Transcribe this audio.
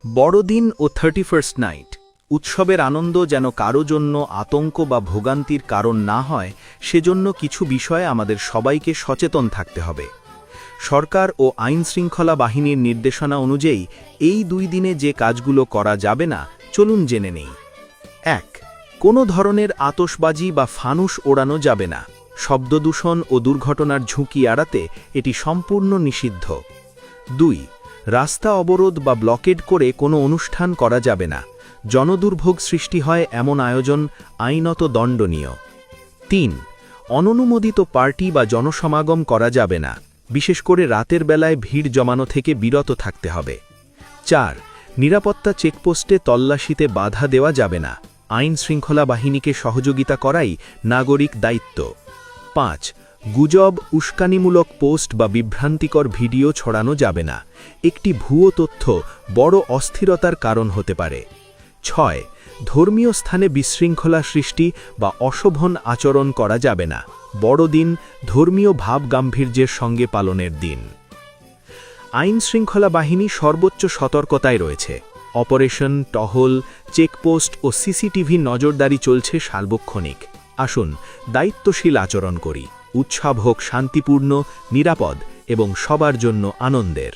বড়দিন ও 31st night উৎসবের আনন্দ যেন কারো জন্য আতঙ্ক বা ভোগান্তির কারণ না হয় সেজন্য কিছু বিষয়ে আমাদের সবাইকে সচেতন থাকতে হবে। সরকার ও আইনশৃঙ্খলা বাহিনীর নির্দেশনা অনুযায়ী এই দুই দিনে যে কাজগুলো করা যাবে না চলুন জেনে নেই। ১. কোনো ধরনের আতশবাজি বা ফানুস ওড়ানো যাবে না। শব্দদূষণ ও দুর্ঘটনার ঝুঁকি এড়াতে এটি সম্পূর্ণ নিষিদ্ধ। ২. রাস্তা অবরোধ বা ব্লকেড করে কোনো অনুষ্ঠান করা যাবে না। জনদুর্ভোগ সৃষ্টি হয় এমন আয়োজন আইনত দণ্ডনীয়। ৩. অননুমোদিত পার্টি বা জনসমাগম করা যাবে না। বিশেষ করে রাতের বেলায় ভিড় জমানো থেকে বিরত থাকতে হবে। ৪. নিরাপত্তা চেকপোস্টে তল্লাশিতে বাধা দেওয়া যাবে না। আইন শৃঙ্খলা বাহিনীকে সহযোগিতা করাই নাগরিক দায়িত্ব। ৫. গুজব, উস্কানিমূলক পোস্ট বা বিভ্রান্তিকর ভিডিও ছড়ানো যাবে না। একটি ভুয়ো তথ্য বড় অস্থিরতার কারণ হতে পারে। ৬. ধর্মীয় স্থানে বিশৃঙ্খলা সৃষ্টি বা অশোভন আচরণ করা যাবে না। বড়দিন ধর্মীয় ভাবগাম্ভীর্যের সঙ্গে পালনের দিন। আইন শৃঙ্খলা বাহিনী সর্বোচ্চ সতর্কতায় রয়েছে। অপারেশন, টহল, চেকপোস্ট ও সিসিটিভি নজরদারি চলছে সার্বক্ষণিক। আসুন দায়িত্বশীল আচরণ করি। উৎসব হোক শান্তিপূর্ণ, নিরাপদ এবং সবার জন্য আনন্দের।